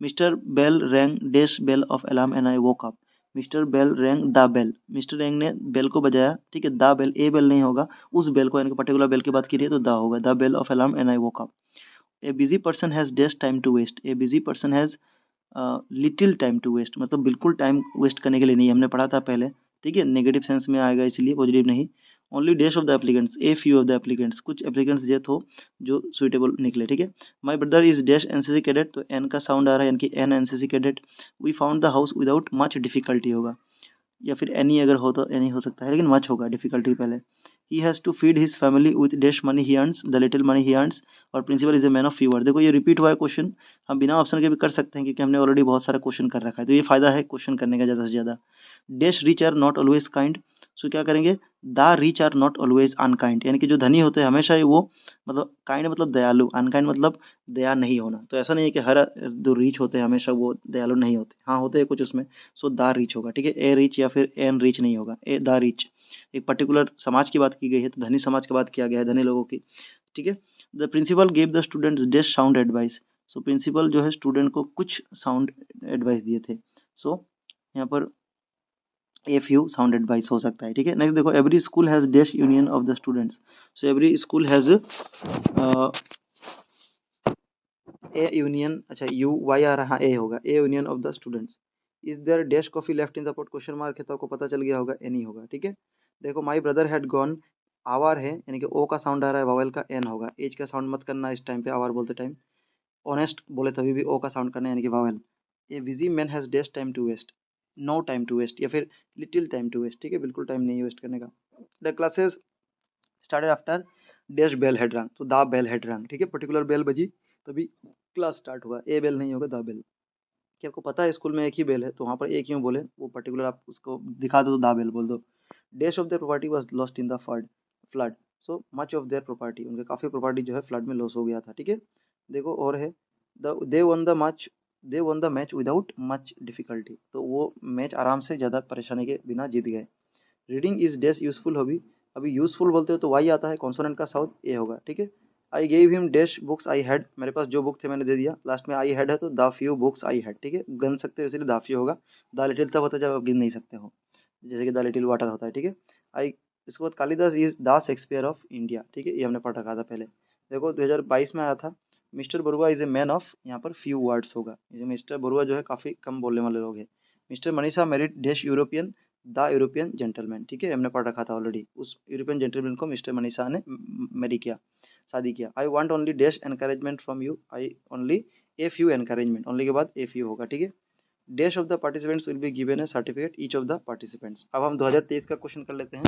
Mister Bell rang dash bell of alarm and I woke up. Mister Bell rang the bell, mister rang ने बेल को बजाया, ठीक है। द बेल, ए बेल नहीं होगा, उस बेल को, यानी कि पर्टिकुलर बेल की बात की रही है तो द होगा, the bell of alarm and I woke up. A busy person has dash time to waste. A busy person has little time to waste, मतलब बिल्कुल टाइम वेस्ट करने के लिए नहीं, हमने पढ़ा था पहले, ठीक है। नेगेटिव सेंस में आएगा इसलिए, पॉजिटिव नहीं। Only dash of the applicants, a few of the applicants, कुछ एप्लीकेंट्स जे हो जो सुइटेबल निकले, ठीक है। My brother is dash NCC cadet, तो एन का साउंड आ रहा है, यानी कि an NCC cadet. We found the house without much difficulty होगा, या फिर एनी अगर हो तो एनी हो सकता है, लेकिन मच होगा, डिफिकल्टी पहले। He has to feed his family with dash money he earns, the little money he earns, और principal is a man of few word. देखो ये रिपीट हुआ है क्वेश्चन, हम बिना ऑप्शन के भी कर सकते हैं क्योंकि हमने ऑलरेडी बहुत सारा क्वेश्चन कर रखा है, तो ये फायदा है क्वेश्चन करने का ज़्यादा से ज़्यादा। Dash rich are not always kind. So क्या करेंगे, the rich are not always unkind, यानी कि जो धनी होते हैं हमेशा ही वो, मतलब काइंड मतलब दयालु, अनकाइंड मतलब दया नहीं होना। तो ऐसा नहीं है कि हर जो रिच होते हैं हमेशा वो दयालु नहीं होते, हाँ होते हैं कुछ उसमें। सो द रिच होगा, ठीक है। ए रिच या फिर एन रिच नहीं होगा, ए द रिच। एक पर्टिकुलर समाज की बात की गई है तो धनी समाज की बात किया गया है, धनी लोगों की, ठीक है। The principal gave the students dash sound advice. So principal जो है स्टूडेंट को कुछ साउंड एडवाइस दिए थे। सो यहाँ पर ए फ्यू साउंड एडवाइस हो सकता है, ठीक है। नेक्स्ट देखो, every school has dash union of the students. So every school has a union, अच्छा यू वाई आ रहा, ए होगा, a union of the students. Is there dash coffee left in the pot, question mark है तो आपको पता चल गया होगा, एनी होगा, ठीक है। देखो, my brother had gone, hour है, यानी कि ओ का साउंड आ रहा है, वावल का एन होगा। एज का साउंड मत करना इस टाइम पे आवर बोलते टाइम, ऑनेस्ट बोले तभी भी ओ का साउंड करना है, यानी कि vowel. A busy man has dash time to waste, no time to waste, या फिर लिटिल टाइम टू वेस्ट, ठीक है, बिल्कुल टाइम नहीं वेस्ट करने का। The classes started after dash bell had rung, तो द बेल हेड रंग, ठीक है, पर्टिकुलर बेल बजी तभी क्लास स्टार्ट हुआ। ए बेल नहीं होगा, द बेल। कि आपको पता है स्कूल में एक ही बेल है तो वहाँ पर एक क्यों बोले, वो पर्टिकुलर आप उसको दिखा दो तो दा बेल बोल दो। Dash of their property was lost in the flood. So much of their property, उनके काफ़ी प्रॉपर्टी जो है फ्लड में लॉस हो गया था, ठीक है। देखो और है, the they won the match without much difficulty, तो वो मैच आराम से, ज़्यादा परेशानी के बिना जीत गए। Reading is dash useful hobby. अभी यूजफुल बोलते हो तो वाई आता है, कॉन्सोनेंट का साउथ ए होगा, ठीक है। I gave him dash books I had, मेरे पास जो बुक थे मैंने दे दिया, लास्ट में आई हैड है तो the few books I had, ठीक है। गिन सकते हो इसलिए द फ्यू होगा। द लिटिल तब होता है जब आप गिन नहीं सकते हो, जैसे कि द लिटिल वाटर होता है, ठीक है। आई, इसके बाद Kalidas is the Shakespeare of India, ठीक है, ये हमने पढ़ रखा था पहले। देखो 2022 में आया था। Mister Barua is a man of, यहाँ पर फ्यू वर्ड्स होगा, ये मिस्टर बरुआ जो है काफ़ी कम बोलने वाले लोग हैं। Mister Manisha married dash European, the European gentleman, ठीक है, हमने पढ़ रखा था ऑलरेडी, उस यूरोपियन जेंटलमैन को मिस्टर मनीषा ने मैरी किया, शादी किया। I want only dash encouragement from you, I only a few encouragement, only के बाद ए फ्यू होगा, ठीक है। Dash of the participants will be given A certificate each of the participants. अब हम 2023 का क्वेश्चन कर लेते हैं।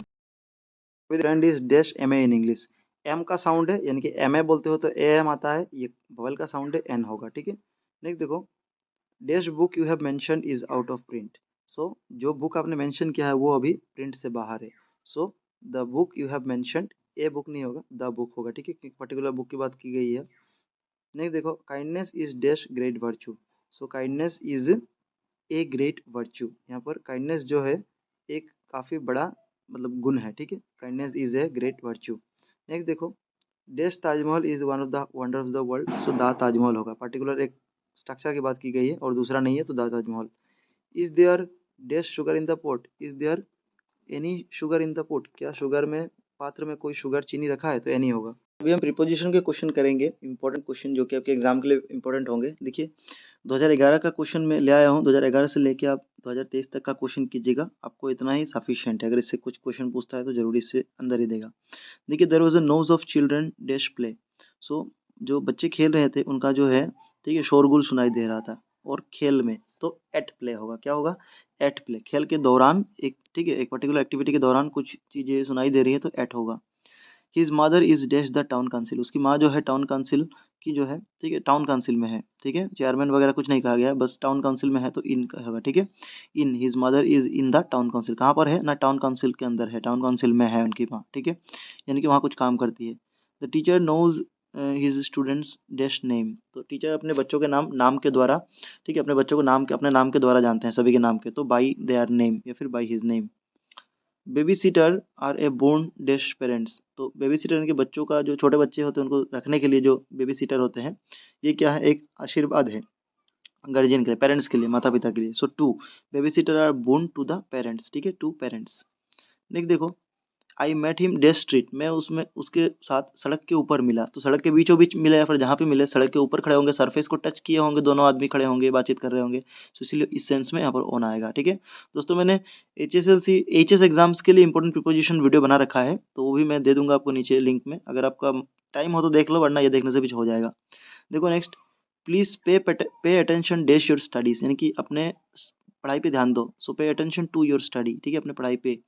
With rand is dash M A in English. M का साउंड है, यानी कि एम ए बोलते हो तो ए एम आता है, ये वोवेल का साउंड है, एन होगा, ठीक है। नेक्स्ट देखो, dash book you have mentioned is out of print. So जो बुक आपने मेंशन किया है वो अभी प्रिंट से बाहर है। So the book you have mentioned, a book नहीं होगा, द बुक होगा, ठीक है, एक पर्टिकुलर बुक की बात की गई है। नेक्स्ट देखो, kindness is dash great virtue. So kindness is a great virtue, यहाँ पर काइंडनेस जो है एक काफ़ी बड़ा मतलब गुण है, ठीक है, kindness is a great virtue. Next देखो, dash Taj Mahal is one of the wonder of the world. So the Taj Mahal होगा, पर्टिकुलर एक स्ट्रक्चर की बात की गई है और दूसरा नहीं है तो the Taj Mahal. Is there dash sugar in the pot, is there any sugar in the pot, क्या शुगर में पात्र में कोई शुगर चीनी रखा है, तो एनी होगा। अभी हम प्रीपोजिशन के क्वेश्चन करेंगे, इंपॉर्टेंट क्वेश्चन जो कि आपके एग्जाम के लिए इंपॉर्टेंट होंगे। देखिए 2011 का क्वेश्चन मैं ले आया हूँ, 2011 से लेके आप 2023 तक का क्वेश्चन कीजिएगा, आपको इतना ही सफिशिएंट है। अगर इससे कुछ क्वेश्चन पूछता है तो जरूरी इससे अंदर ही देगा। देखिए there was a nose of children dash play. So जो बच्चे खेल रहे थे उनका जो है, ठीक है, शोरगुल सुनाई दे रहा था। और खेल में तो एट प्ले होगा, क्या होगा, एट प्ले, खेल के दौरान एक, ठीक है, एक पर्टिकुलर एक्टिविटी के दौरान कुछ चीजें सुनाई दे रही है तो एट होगा। His mother is dash the town council, उसकी माँ जो है टाउन काउंसिल की जो है, ठीक है, टाउन काउंसिल में है, ठीक है, चेयरमैन वगैरह कुछ नहीं कहा गया है, बस टाउन काउंसिल में है तो इन का होगा, ठीक है। In his mother is in the town council, कहाँ पर है ना, टाउन काउंसिल के अंदर है, टाउन काउंसिल में है उनकी माँ, ठीक है, यानी कि वहाँ कुछ काम करती है। The teacher knows his students dash name, तो टीचर अपने बच्चों के नाम के द्वारा, ठीक है, अपने बच्चों को नाम के, अपने नाम के द्वारा जानते हैं, सभी के नाम के, तो बाई देयर नेम या फिर by his name. Baby sitter are a boon dash parents, तो बेबी सीटर इनके बच्चों का, जो छोटे बच्चे होते हैं उनको रखने के लिए जो बेबी सीटर होते हैं, ये क्या है, एक आशीर्वाद है गार्जियन के लिए, पेरेंट्स के लिए, माता पिता के लिए। So two baby sitter are born to the parents, ठीक है, टू पेरेंट्स। नेक्स्ट देखो, I met him dash street, मैं उसमें उसके साथ सड़क के ऊपर मिला, तो सड़क के बीचों बीच मिला या फिर जहाँ पे मिले, सड़क के ऊपर खड़े होंगे, सरफेस को टच किए होंगे, दोनों आदमी खड़े होंगे, बातचीत कर रहे होंगे, तो इसीलिए इस सेंस में यहाँ पर ऑन आएगा, ठीक है। दोस्तों मैंने एच एस एग्जाम्स के लिए इंपॉर्टेंट प्रिपोजिशन वीडियो बना रखा है, तो वो भी मैं दे दूंगा आपको नीचे लिंक में, अगर आपका टाइम हो तो देख लो, वरना ये देखने से भी हो जाएगा। देखो next, please pay attention dash your studies, यानी कि अपने पढ़ाई पे ध्यान दो। सो pay attention to your study, ठीक है, अपने पढ़ाई पे।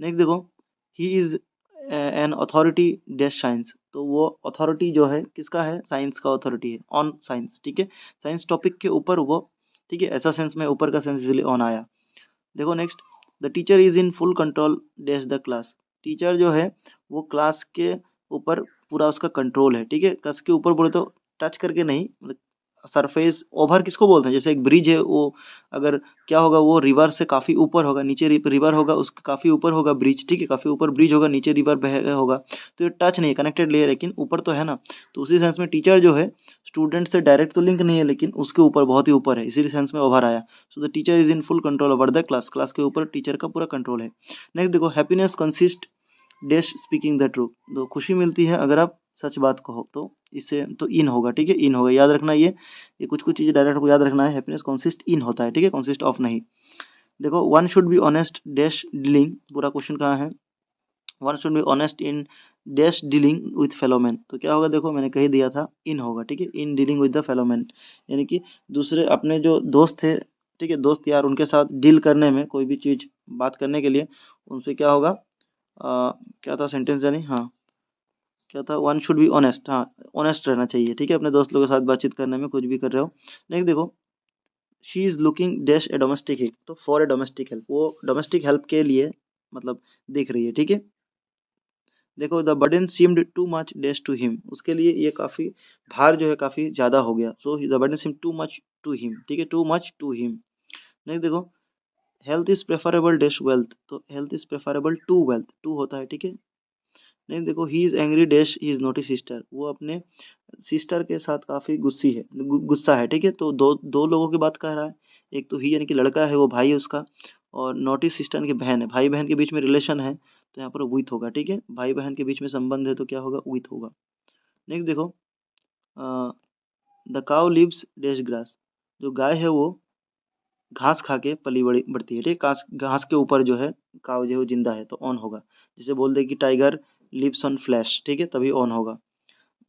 नेक्स्ट देखो, he is an authority dash science, तो वो अथॉरिटी जो है किसका है, साइंस का अथॉरिटी है, ऑन साइंस, ठीक है, साइंस टॉपिक के ऊपर वो, ठीक है, ऐसा सेंस में ऊपर का सेंस इसलिए ऑन आया। देखो next, the teacher is in full control dash the class, teacher जो है वो क्लास के ऊपर पूरा उसका कंट्रोल है, ठीक है, क्लास के ऊपर बोले तो टच करके नहीं, मतलब सरफेस ओवर किसको बोलते हैं, जैसे एक ब्रिज है वो, अगर क्या होगा, वो रिवर से काफ़ी ऊपर होगा, नीचे रिवर होगा, उसके काफ़ी ऊपर होगा ब्रिज, ठीक है, काफ़ी ऊपर ब्रिज होगा, नीचे रिवर बह रहा होगा, तो ये टच नहीं है, कनेक्टेड लेयर, लेकिन ऊपर तो है ना, तो उसी सेंस में टीचर जो है स्टूडेंट से डायरेक्ट तो लिंक नहीं है, लेकिन उसके ऊपर, बहुत ही ऊपर है, इसी सेंस में ओवर आया। So the teacher is in full control over the class, class के ऊपर टीचर का पूरा कंट्रोल है। नेक्स्ट देखो, happiness consist dash speaking the truth, तो खुशी मिलती है अगर आप सच बात कहो, तो इससे तो इन होगा, ठीक है, इन होगा, याद रखना ये कुछ कुछ चीज़ें डायरेक्ट आपको याद रखना है, हैप्पीनेस कंसिस्ट इन होता है, ठीक है, कंसिस्ट ऑफ नहीं। देखो, one should be honest dash dealing, पूरा क्वेश्चन कहाँ है, one should be honest in dash dealing with fellow man, तो क्या होगा, देखो मैंने कही दिया था, इन होगा, ठीक है, in dealing with the fellow man, यानी कि दूसरे अपने जो दोस्त थे, ठीक है, दोस्त यार, उनके साथ डील करने में, कोई भी चीज़ बात करने के लिए उनसे क्या होगा, क्या था सेंटेंस जानी, हाँ क्या था, वन शुड बी ऑनेस्ट, हाँ ऑनेस्ट रहना चाहिए, ठीक है, अपने दोस्त लोगों के साथ बातचीत करने में, कुछ भी कर रहे हो। नेक्स्ट देखो, she is looking dash a domestic help, तो फॉर ए डोमेस्टिक हेल्प, वो डोमेस्टिक हेल्प के लिए मतलब देख रही है, ठीक है। देखो, the burden seemed too much dash to him, उसके लिए ये काफ़ी भार जो है काफ़ी ज़्यादा हो गया, so the burden seem too much to him, ठीक है, too much to him. Next देखो, health is preferable dash wealth, तो health is preferable to wealth, to होता है, ठीक है। नहीं देखो, he is angry dash he is not sister, वो अपने सिस्टर के साथ काफी गुस्सी है, गुस्सा है, ठीक है, तो दो दो लोगों की बात कर रहा है, एक तो ही यानी कि लड़का है, वो भाई है उसका, और नॉटी सिस्टर यानी कि बहन है, भाई बहन के बीच में रिलेशन है, तो यहाँ पर विथ होगा, ठीक है, भाई बहन के बीच में संबंध है तो क्या होगा, विथ होगा। नेक्स्ट देखो, the cow lives dash grass, जो गाय है वो घास खा के पली बड़ी बढ़ती है, ठीक है, घास घास के ऊपर जो है काऊ जो है वो जिंदा है तो ऑन होगा। जैसे बोल दे कि टाइगर लिव्स ऑन फ्लैश, ठीक है, तभी ऑन होगा,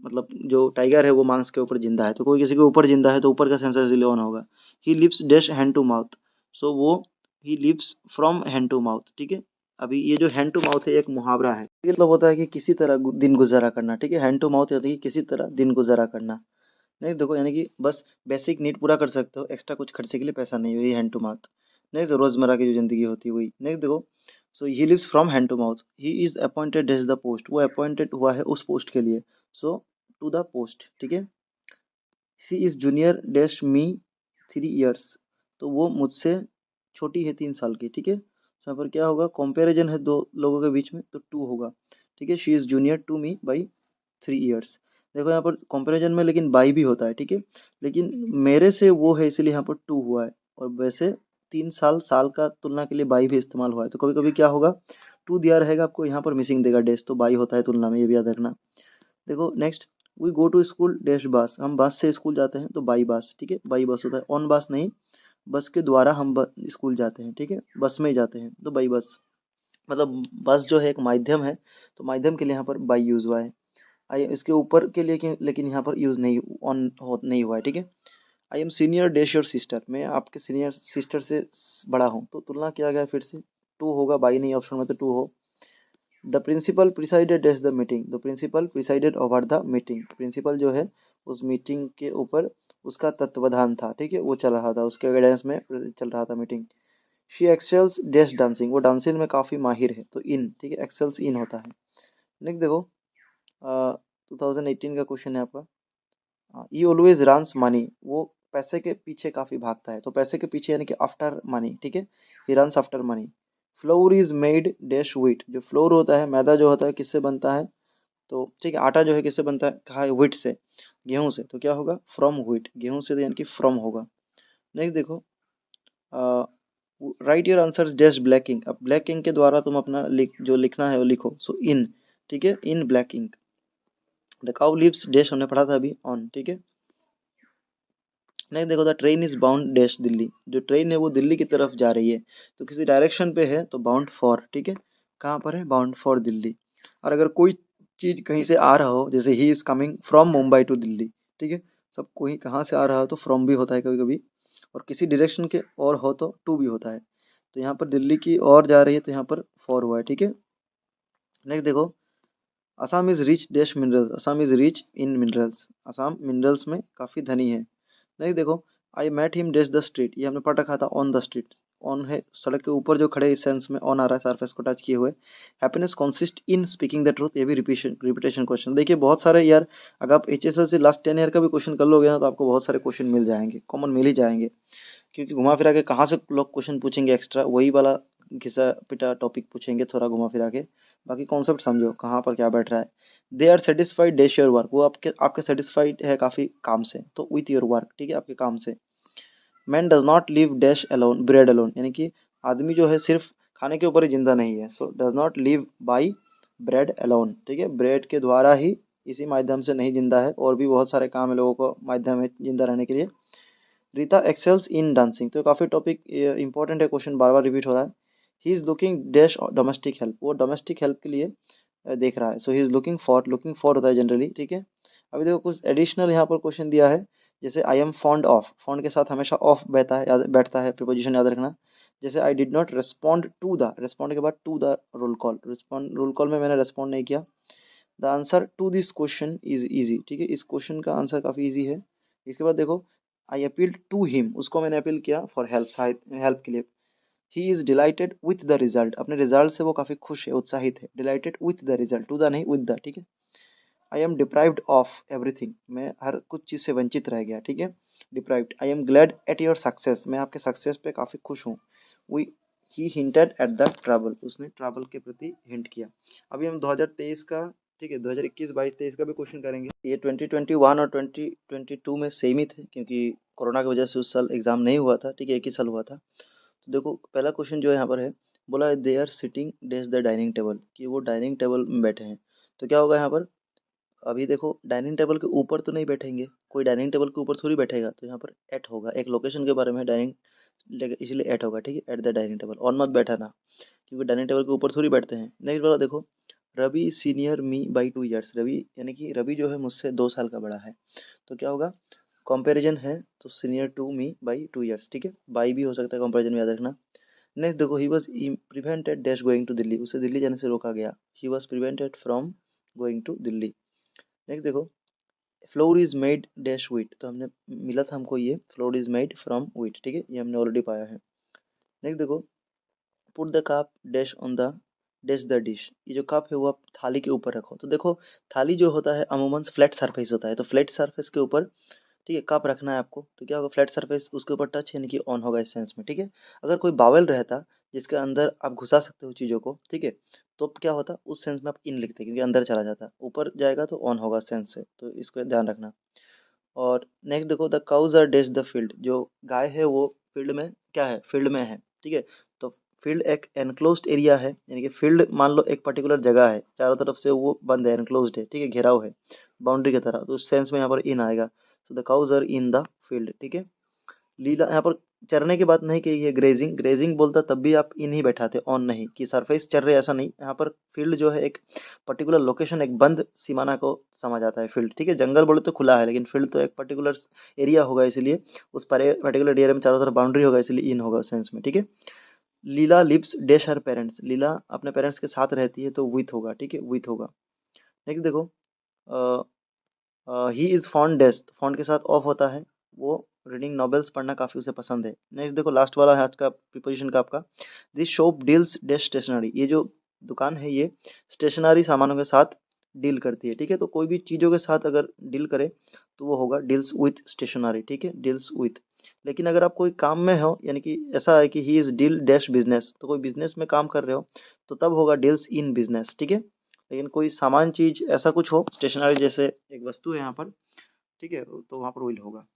मतलब जो टाइगर है वो मांस के ऊपर जिंदा है, तो कोई किसी के ऊपर जिंदा है तो ऊपर का सेंसर इसलिए ऑन होगा। He lives dash hand to mouth, so वो he lives from hand to mouth, ठीक है। अभी ये जो हैंड टू माउथ है एक मुहावरा है, ये मतलब होता है कि किसी तरह दिन गुजारा करना, ठीक है, हैंड टू माउथ होता है कि किसी तरह दिन गुजारा करना। नेक्स्ट देखो, यानी कि बस बेसिक नीड पूरा कर सकते हो, एक्स्ट्रा कुछ खर्चे के लिए पैसा नहीं, वही हैंड टू माउथ। नेक्स्ट रोजमर्रा की जो जिंदगी होती है वही। नेक्स्ट देखो, so he lives from hand to mouth, he is appointed as the post, वो अपॉइंटेड हुआ है उस पोस्ट के लिए, सो टू द पोस्ट, ठीक है। She is junior dash me 3 years, तो वो मुझसे छोटी है 3 साल की, ठीक है। तो यहाँ पर क्या होगा, कंपैरिजन है दो लोगों के बीच में, तो टू होगा, ठीक है। She is junior to me by 3 years। देखो यहाँ पर कंपैरिजन में लेकिन बाई भी होता है, ठीक है, लेकिन मेरे से वो है इसलिए यहाँ पर टू हुआ है, और वैसे 3 साल, साल का तुलना के लिए बाई भी इस्तेमाल हुआ है, तो कभी कभी क्या होगा, टू दिया रहेगा आपको, यहाँ पर मिसिंग देगा डैश, तो बाई होता है तुलना में, ये भी याद रखना। देखो next, we go to school dash bus, हम बस से स्कूल जाते हैं, तो बाई बस, ठीक है, बाई बस होता है, ऑन बस नहीं, बस के द्वारा हम स्कूल जाते हैं, ठीक है, बस में ही जाते हैं, तो बाई बस, मतलब बस जो है एक माध्यम है, तो माध्यम के लिए यहाँ पर बाई यूज हुआ है। आई इसके ऊपर के लिए लेकिन यहाँ पर यूज नहीं, ऑन हो नहीं हुआ है, ठीक है। आई M senior dash your sister, मैं आपके सीनियर सिस्टर से बड़ा हूँ, तो तुलना किया गया फिर से, टू होगा, बाई नहीं ऑप्शन में, तो टू हो। The principal presided as the meeting, the principal presided over the meeting, principal जो है उस मीटिंग के ऊपर उसका तत्वाधान था, ठीक है, वो चल रहा था, उसके गाइडेंस में चल रहा था मीटिंग। शी एक्सेल्स डैश डांसिंग, वो डांसिंग में काफ़ी माहिर है, तो इन, ठीक है, एक्सेल्स इन होता है। नेक्स्ट देखो, 2018 का क्वेश्चन है आपका, ही ऑलवेज रन्स मनी, वो पैसे के पीछे काफी भागता है, तो पैसे के पीछे यानी कि आफ्टर मनी, ठीक है, he runs after money. Floor is made dash wheat, जो फ्लोर होता है, मैदा जो होता है किससे बनता है, तो ठीक है, आटा जो है किससे बनता है, कहा है व्हीट से, गेहूं से, तो क्या होगा, फ्रॉम व्हीट, गेहूं से, तो यानी कि फ्रॉम होगा। नेक्स्ट देखो, write your answer dash black ink, अब ब्लैक इंक के द्वारा तुम अपना जो लिखना है वो लिखो, सो इन, ठीक है, in black ink. The cow lives dash हमने पढ़ा था अभी, ऑन, ठीक है। नहीं देखो, the train is bound dash Delhi, जो ट्रेन है वो दिल्ली की तरफ जा रही है, तो किसी डायरेक्शन पे है, तो बाउंड फॉर, ठीक है, कहाँ पर है, बाउंड फॉर दिल्ली। और अगर कोई चीज कहीं से आ रहा हो, जैसे ही is coming from Mumbai to Delhi, ठीक है, सब कोई कहाँ से आ रहा हो तो फ्रॉम भी होता है कभी कभी, और किसी डायरेक्शन के और हो तो टू भी होता है, तो यहाँ पर दिल्ली की और जा रही है, तो यहाँ पर फॉर हुआ है, ठीक है। नेक्स्ट देखो, Assam is rich dash minerals, Assam is rich in minerals, Assam minerals में काफी धनी है। नहीं देखो, I met him dash the street, ये हमने पढ़ रखा था, ऑन द स्ट्रीट, ऑन है सड़क के ऊपर जो खड़े, इस सेंस में ऑन आ रहा है, सरफेस को टच किए हुए। Happiness consist in speaking the truth, ये भी रिपीटेशन रिपीटेशन क्वेश्चन, देखिए बहुत सारे यार, अगर आप एचएसएल से लास्ट 10 ईयर का भी क्वेश्चन कर लोगे ना, तो आपको बहुत सारे क्वेश्चन मिल जाएंगे, कॉमन मिल ही जाएंगे, क्योंकि घुमा फिरा के कहाँ से लोग क्वेश्चन पूछेंगे एक्स्ट्रा, वही वाला घिसा पिटा टॉपिक पूछेंगे थोड़ा घुमा फिरा के, बाकी कॉन्सेप्ट समझो कहाँ पर क्या बैठ रहा है। They are satisfied dash your work, वो आपके आपके सेटिस्फाइड है काफ़ी काम से, तो विथ योर वर्क, ठीक है, आपके काम से। Man does not live dash alone bread alone, यानी कि आदमी जो है सिर्फ खाने के ऊपर ही जिंदा नहीं है, so does not live by bread alone, ठीक है, ब्रेड के द्वारा ही, इसी माध्यम से नहीं जिंदा है, और भी बहुत सारे काम है लोगों को माध्यम है जिंदा रहने के लिए। रीता एक्सेल्स इन डांसिंग, तो काफ़ी टॉपिक इंपॉर्टेंट है, क्वेश्चन बार बार रिपीट हो रहा है। He is looking dash domestic help, वो डोमेस्टिक हेल्प के लिए देख रहा है, so he is looking for होता है जनरली, ठीक है। अभी देखो कुछ एडिशनल यहाँ पर क्वेश्चन दिया है, जैसे I am fond of, fond के साथ हमेशा ऑफ बैठता है, बैठता है, प्रीपोजिशन याद रखना। जैसे I did not respond to the, respond के बाद to the roll call, respond roll call में मैंने रेस्पॉन्ड नहीं किया। The answer to this question is easy, ठीक है, इस क्वेश्चन का आंसर काफ़ी इजी है। इसके बाद देखो, आई अपील्ड टू हिम, उसको मैंने अपील किया फॉर हेल्प, हेल्प के लिए। He is delighted with the result, अपने रिजल्ट से वो काफ़ी खुश है, उत्साहित है, delighted with the result, to the नहीं विद द, ठीक है। आई एम डिप्राइव्ड ऑफ एवरीथिंग, मैं हर कुछ चीज़ से वंचित रह गया, ठीक है, deprived. I am glad at your success, मैं आपके सक्सेस पे काफ़ी खुश हूँ। We he hinted at the travel, उसने ट्रैवल के प्रति हिंट किया। अभी हम 2023 का, ठीक है, 2021 22 23 का भी क्वेश्चन करेंगे, ये 2021 और 2022 में सेम ही थे, क्योंकि कोरोना की वजह से उस साल एग्जाम नहीं हुआ था, ठीक है, एक ही साल हुआ था। तो देखो पहला क्वेश्चन जो है यहाँ पर है, बोला they are sitting dash the dining table, कि वो डाइनिंग टेबल में बैठे हैं, तो क्या होगा यहाँ पर, अभी देखो डाइनिंग टेबल के ऊपर तो नहीं बैठेंगे, कोई डाइनिंग टेबल के ऊपर थोड़ी बैठेगा, तो यहाँ पर एट होगा, एक लोकेशन के बारे में डाइनिंग, इसलिए एट होगा, ठीक है, at the dining table, on मत बैठाना, क्योंकि डाइनिंग टेबल के ऊपर थोड़ी बैठते हैं। नेक्स्ट वाला देखो, Ravi senior me by 2 years, Ravi यानी कि रवि जो है मुझसे 2 साल का बड़ा है, तो क्या होगा, कंपैरिजन है, तो senior to me by 2 years, ठीक है, बाई भी हो सकता है कंपैरिजन में, याद रखना। नेक्स्ट देखो, he was prevented dash going to Delhi, उसे दिल्ली जाने से रोका गया, he was prevented from going to Delhi. Next देखो, flour is made dash wheat, तो हमने मिला था हमको ये flour is made from wheat, ठीक है, ये हमने ऑलरेडी पाया है। नेक्स्ट देखो, put the cup dash on the dash the dish, ये जो कप है वो आप थाली के ऊपर रखो। तो देखो थाली जो होता है अमूमन फ्लैट सरफेस होता है, तो फ्लैट सरफेस के ऊपर, ठीक है, कप रखना है आपको, तो क्या होगा फ्लैट सरफेस उसके ऊपर टच यानी कि ऑन होगा इस सेंस में, ठीक है। अगर कोई बावल रहता जिसके अंदर आप घुसा सकते हो चीज़ों को, ठीक है, तो क्या होता उस सेंस में आप इन लिखते क्योंकि अंदर चला जाता, ऊपर जाएगा तो ऑन होगा सेंस से, तो इसको ध्यान रखना। और नेक्स्ट देखो, the cows are dash the field, जो गाय है वो फील्ड में क्या है, फील्ड में है, ठीक है। तो फील्ड एक एनक्लोज्ड एरिया है, यानी कि फील्ड मान लो एक पर्टिकुलर जगह है, चारों तरफ से वो बंद है, एनक्लोज्ड है, ठीक है, घेराव है बाउंड्री की तरह, तो उस सेंस में यहाँ पर इन आएगा। तो the cows are in the field, ठीक है। लीला यहाँ पर चरने की बात नहीं कही है, ग्रेजिंग ग्रेजिंग बोलता तब भी आप इन ही बैठाते, ऑन नहीं कि सरफेस चर रहे, ऐसा नहीं। यहाँ पर फील्ड जो है एक पर्टिकुलर लोकेशन, एक बंद सीमाना को समा जाता है फील्ड, ठीक है। जंगल बोले तो खुला है, लेकिन फील्ड तो एक पर्टिकुलर एरिया होगा, इसलिए उस पर्टिकुलर एरिया में चारों तरफ बाउंड्री होगा, इसलिए इन होगा सेंस में, ठीक है। लीला लिव्स डैश हर पेरेंट्स, लीला अपने पेरेंट्स के साथ रहती है, तो विथ होगा, ठीक है, विथ होगा। नेक्स्ट देखो, he is fond dash, fond के साथ ऑफ होता है, वो रीडिंग नॉवेल्स पढ़ना काफ़ी उसे पसंद है। नेक्स्ट देखो लास्ट वाला है आज का प्रीपोजिशन का आपका, this shop deals dash stationery, ये जो दुकान है ये स्टेशनरी सामानों के साथ डील करती है, ठीक है। तो कोई भी चीज़ों के साथ अगर डील करे तो वो होगा डील्स विथ स्टेशनरी, ठीक है, डील्स विथ। लेकिन अगर आप कोई काम में हो, यानी कि ऐसा है कि he is deal dash business, तो कोई बिजनेस में काम कर रहे हो तो तब होगा डील्स इन बिजनेस, ठीक है। लेकिन कोई सामान चीज़ ऐसा कुछ हो स्टेशनरी जैसे एक वस्तु है यहाँ पर, ठीक है, तो वहाँ पर विल होगा।